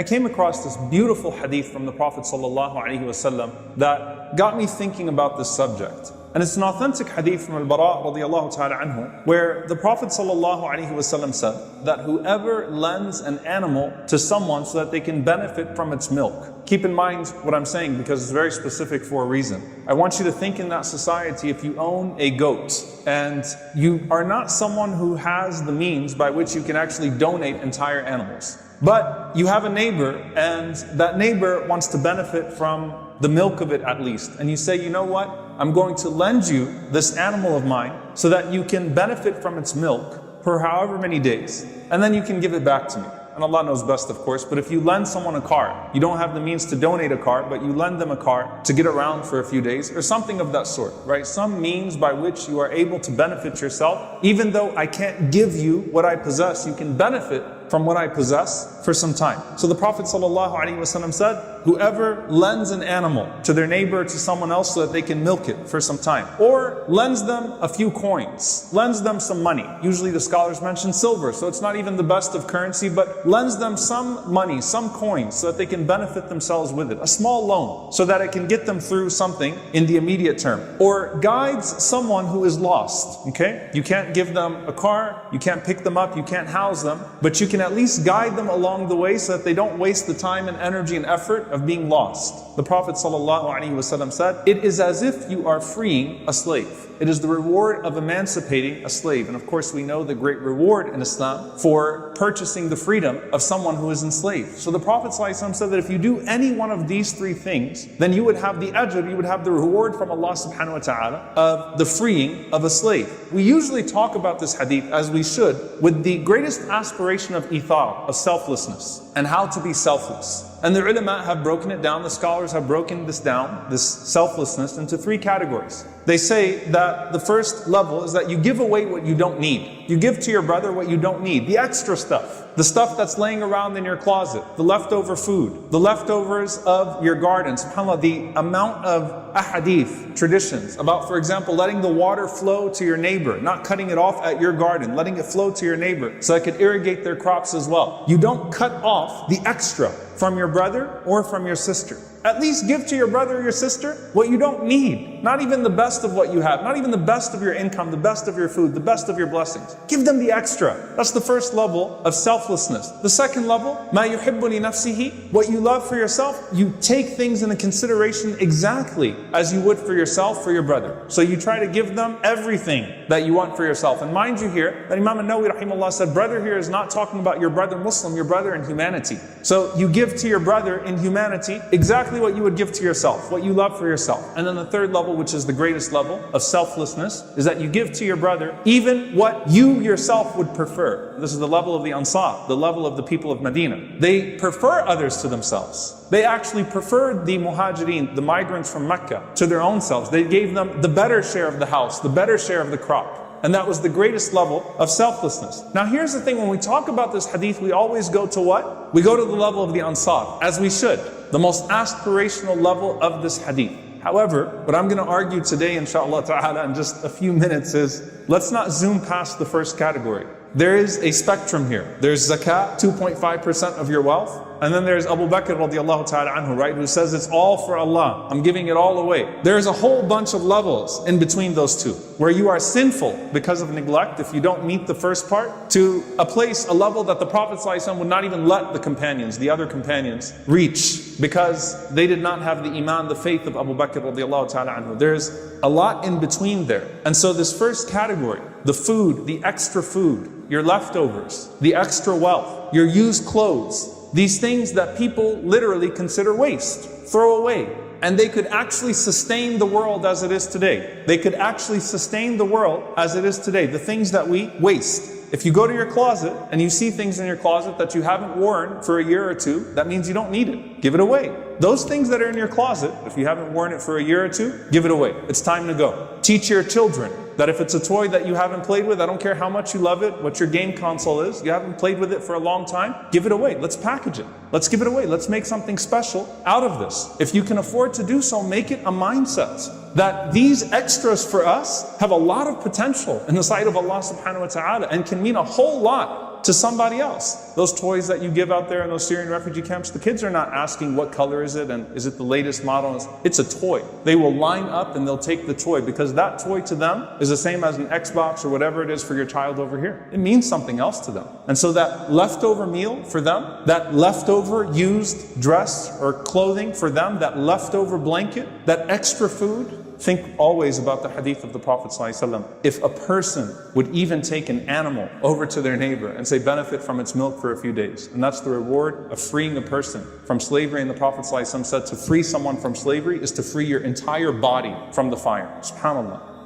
I came across this beautiful hadith from the Prophet ﷺ that got me thinking about this subject. And it's an authentic hadith from Al-Bara radiallahu ta'ala anhu, where the Prophet ﷺ said that whoever lends an animal to someone so that they can benefit from its milk. Keep in mind what I'm saying because it's very specific for a reason. I want you to think in that society, if you own a goat and you are not someone who has the means by which you can actually donate entire animals, but you have a neighbor and that neighbor wants to benefit from the milk of it at least. And you say, you know what? I'm going to lend you this animal of mine so that you can benefit from its milk for however many days. And then you can give it back to me. And Allah knows best, of course, but if you lend someone a car, you don't have the means to donate a car, but you lend them a car to get around for a few days or something of that sort, right? Some means by which you are able to benefit yourself. Even though I can't give you what I possess, you can benefit from what I possess for some time. So the Prophet ﷺ said, whoever lends an animal to their neighbor, to someone else so that they can milk it for some time, or lends them a few coins, lends them some money. Usually the scholars mention silver, so it's not even the best of currency, but lends them some money, some coins, so that they can benefit themselves with it. A small loan, so that it can get them through something in the immediate term. Or guides someone who is lost, okay? You can't give them a car, you can't pick them up, you can't house them, but you can at least guide them along the way so that they don't waste the time and energy and effort of being lost. The Prophet ﷺ said, it is as if you are freeing a slave. It is the reward of emancipating a slave. And of course we know the great reward in Islam for purchasing the freedom of someone who is enslaved. So the Prophet ﷺ said that if you do any one of these three things, then you would have the ajr, you would have the reward from Allah subhanahu wa ta'ala of the freeing of a slave. We usually talk about this hadith, as we should, with the greatest aspiration of ithar, of selflessness, and how to be selfless. And the ulama have broken it down, the scholars have broken this down, this selflessness, into three categories. They say that the first level is that you give away what you don't need. You give to your brother what you don't need, the extra stuff. The stuff that's laying around in your closet, the leftover food, the leftovers of your garden. SubhanAllah, the amount of ahadith, traditions about, for example, letting the water flow to your neighbor, not cutting it off at your garden, letting it flow to your neighbor so it could irrigate their crops as well. You don't cut off the extra from your brother or from your sister. At least give to your brother or your sister what you don't need. Not even the best of what you have, not even the best of your income, the best of your food, the best of your blessings. Give them the extra. That's the first level of selflessness. The second level, مَا يُحِبُّ لِنَفْسِهِ, what you love for yourself, you take things into consideration exactly as you would for yourself, for your brother. So you try to give them everything that you want for yourself. And mind you here, that Imam An-Nawawi rahimahullah said, brother here is not talking about your brother Muslim, your brother in humanity. So you give to your brother in humanity exactly what you would give to yourself, what you love for yourself. And then the third level, which is the greatest level of selflessness, is that you give to your brother even what you yourself would prefer. This is the level of the Ansar, the level of the people of Medina. They prefer others to themselves. They actually preferred the Muhajirin, the migrants from Mecca, to their own selves. They gave them the better share of the house, the better share of the crop. And that was the greatest level of selflessness. Now here's the thing, when we talk about this hadith, we always go to what? We go to the level of the Ansar, as we should. The most aspirational level of this hadith. However, what I'm going to argue today, inshallah ta'ala, in just a few minutes is, let's not zoom past the first category. There is a spectrum here. There's zakat, 2.5% of your wealth. And then there's Abu Bakr radiallahu ta'ala anhu, right, who says it's all for Allah. I'm giving it all away. There's a whole bunch of levels in between those two, where you are sinful because of neglect if you don't meet the first part, to a place, a level that the Prophet ﷺ would not even let the companions, the other companions, reach, because they did not have the iman, the faith of Abu Bakr radiallahu ta'ala anhu. There's a lot in between there. And so this first category, the food, the extra food, your leftovers, the extra wealth, your used clothes, these things that people literally consider waste, throw away. And they could actually sustain the world as it is today. They could actually sustain the world as it is today. The things that we waste. If you go to your closet and you see things in your closet that you haven't worn for a year or two, that means you don't need it. Give it away. Those things that are in your closet, if you haven't worn it for a year or two, give it away. It's time to go. Teach your children that if it's a toy that you haven't played with, I don't care how much you love it, what your game console is, you haven't played with it for a long time, give it away. Let's package it. Let's give it away. Let's make something special out of this. If you can afford to do so, make it a mindset that these extras for us have a lot of potential in the sight of Allah subhanahu wa ta'ala and can mean a whole lot to somebody else. Those toys that you give out there in those Syrian refugee camps, the kids are not asking what color is it and is it the latest model. It's a toy. They will line up and they'll take the toy because that toy to them is the same as an Xbox or whatever it is for your child over here. It means something else to them. And so that leftover meal for them, that leftover used dress or clothing for them, that leftover blanket, that extra food, think always about the hadith of the Prophet ﷺ. If a person would even take an animal over to their neighbor and say benefit from its milk for a few days, and that's the reward of freeing a person from slavery, and the Prophet ﷺ said to free someone from slavery is to free your entire body from the fire. SubhanAllah.